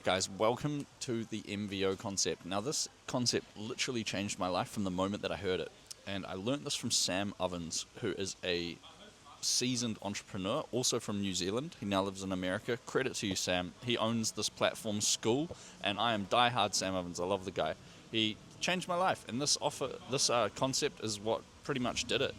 Alright guys, welcome to the Mvo Concept. Now this concept literally changed my life from the moment that I heard it. And I learned this from Sam Ovens, who is a seasoned entrepreneur, also from New Zealand. He now lives in America. Credit to you, Sam. He owns this platform, School, and I am diehard Sam Ovens. I love the guy. He changed my life, and this concept is what pretty much did it.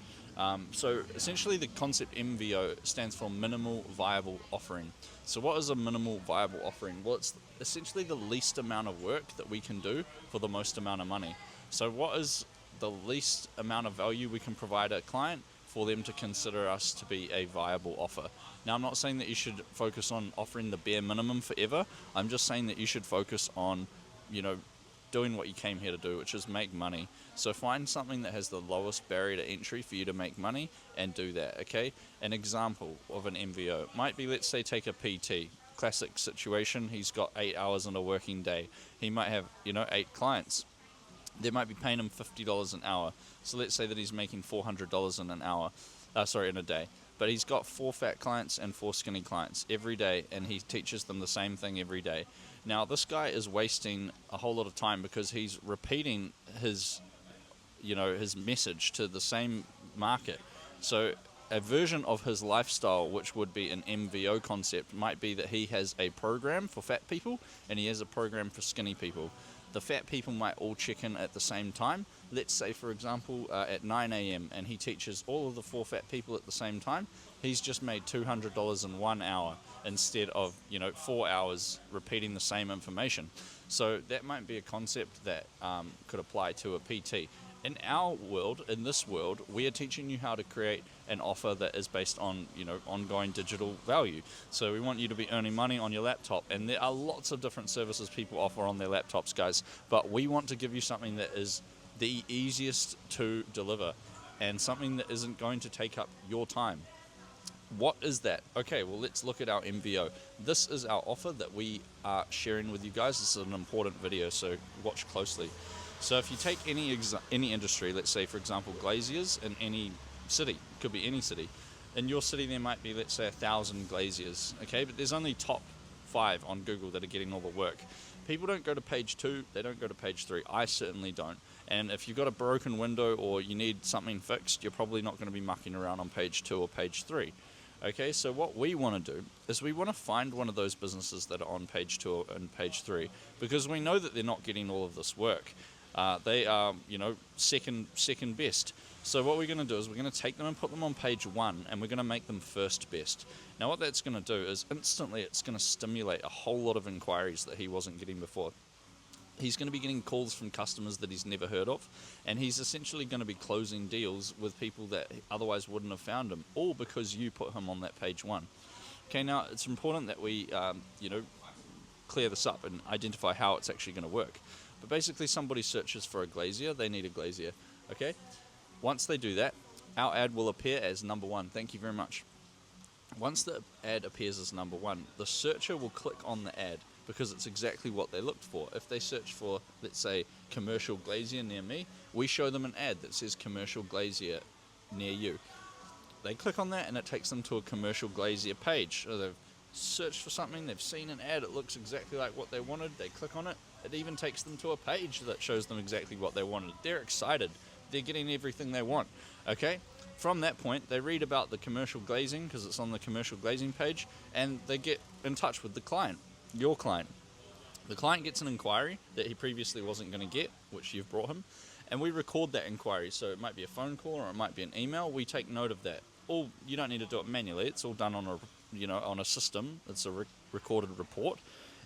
So essentially the concept MVO stands for minimal viable offering. So what is a minimal viable offering? Well, it's essentially the least amount of work that we can do for the most amount of money. So what is the least amount of value we can provide a client for them to consider us to be a viable offer? Now, I'm not saying that you should focus on offering the bare minimum forever. I'm just saying that you should focus on, doing what you came here to do, which is make money. So find something that has the lowest barrier to entry for you to make money and do that, okay? An example of an MVO might be, let's say, take a PT. Classic situation, he's got 8 hours in a working day. He might have, 8 clients. They might be paying him $50 an hour. So let's say that he's making $400 in a day. But he's got 4 fat clients and 4 skinny clients every day, and he teaches them the same thing every day. Now, this guy is wasting a whole lot of time because he's repeating his message to the same market. So a version of his lifestyle, which would be an MVO concept, might be that he has a program for fat people and he has a program for skinny people. The fat people might all check in at the same time. Let's say, for example, at 9 a.m. and he teaches all of the 4 fat people at the same time. He's just made $200 in 1 hour instead of 4 hours repeating the same information. So that might be a concept that could apply to a PT. In our world, in this world, we are teaching you how to create an offer that is based on, ongoing digital value. So we want you to be earning money on your laptop, and there are lots of different services people offer on their laptops, guys. But we want to give you something that is the easiest to deliver and something that isn't going to take up your time. What is that? Okay, well, let's look at our MVO. This is our offer that we are sharing with you guys. This is an important video, so watch closely. So if you take any industry, let's say, for example, glaziers in any city, could be any city. In your city, there might be, let's say, 1,000 glaziers, okay? But there's only top 5 on Google that are getting all the work. People don't go to page 2, they don't go to page 3. I certainly don't. And if you've got a broken window or you need something fixed, you're probably not going to be mucking around on page 2 or page 3. Okay, so what we want to do is we want to find one of those businesses that are on page 2 and page 3, because we know that they're not getting all of this work. They are, second best. So what we're going to do is we're going to take them and put them on page 1, and we're going to make them first best. Now what that's going to do is instantly it's going to stimulate a whole lot of inquiries that he wasn't getting before. He's going to be getting calls from customers that he's never heard of, and he's essentially going to be closing deals with people that otherwise wouldn't have found him, all because you put him on that page 1. Okay, now it's important that we, clear this up and identify how it's actually going to work. But basically, somebody searches for a glazier, they need a glazier, okay? Once they do that, our ad will appear as number 1. Thank you very much. Once the ad appears as number 1, the searcher will click on the ad because it's exactly what they looked for. If they search for, let's say, commercial glazier near me, we show them an ad that says commercial glazier near you. They click on that and it takes them to a commercial glazier page. So they've searched for something, they've seen an ad, it looks exactly like what they wanted, they click on it, it even takes them to a page that shows them exactly what they wanted. They're excited, they're getting everything they want, okay? From that point, they read about the commercial glazing, because it's on the commercial glazing page, and they get in touch with the client, your client. The client gets an inquiry that he previously wasn't going to get, which you've brought him, and we record that inquiry. So it might be a phone call or it might be an email. We take note of that. You don't need to do it manually. It's all done on a system. It's a recorded report.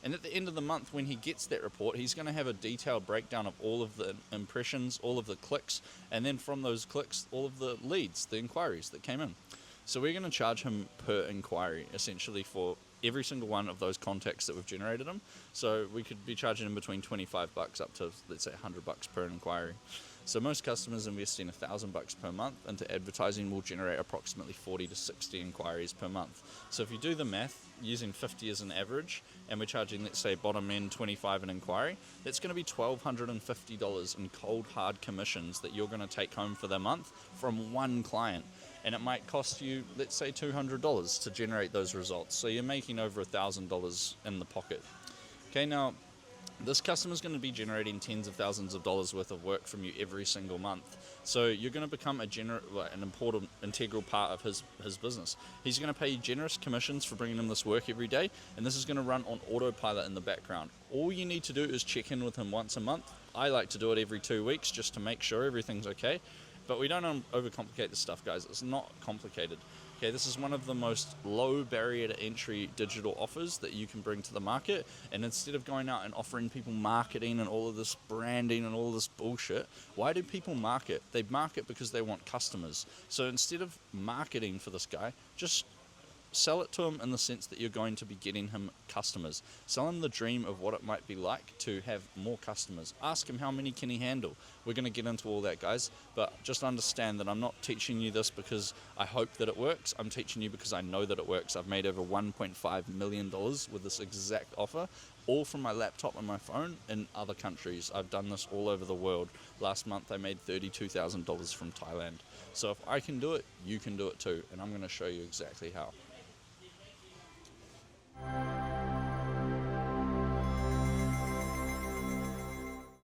And at the end of the month, when he gets that report, he's going to have a detailed breakdown of all of the impressions, all of the clicks, and then from those clicks, all of the leads, the inquiries that came in. So we're going to charge him per inquiry, essentially, for every single one of those contacts that we've generated him. So we could be charging him between $25 up to, let's say, $100 per inquiry. So most customers investing $1,000 per month into advertising will generate approximately 40 to 60 inquiries per month. So if you do the math, using 50 as an average, and we're charging, let's say, bottom end 25 an inquiry, that's going to be $1,250 in cold hard commissions that you're going to take home for the month from one client. And it might cost you, let's say, $200 to generate those results. So you're making over $1,000 in the pocket. Okay, now this customer is going to be generating tens of thousands of dollars worth of work from you every single month. So you're going to become an important, integral part of his business. He's going to pay you generous commissions for bringing him this work every day, and this is going to run on autopilot in the background. All you need to do is check in with him once a month. I like to do it every 2 weeks just to make sure everything's okay. But we don't overcomplicate this stuff, guys. It's not complicated. Okay, this is one of the most low barrier to entry digital offers that you can bring to the market. And instead of going out and offering people marketing and all of this branding and all of this bullshit, why do people market? They market because they want customers. So instead of marketing for this guy, just sell it to him in the sense that you're going to be getting him customers. Sell him the dream of what it might be like to have more customers. Ask him how many can he handle. We're going to get into all that, guys, but just understand that I'm not teaching you this because I hope that it works. I'm teaching you because I know that it works. I've made over $1.5 million with this exact offer, all from my laptop and my phone in other countries. I've done this all over the world. Last month I made $32,000 from Thailand. So if I can do it, you can do it too, and I'm going to show you exactly how.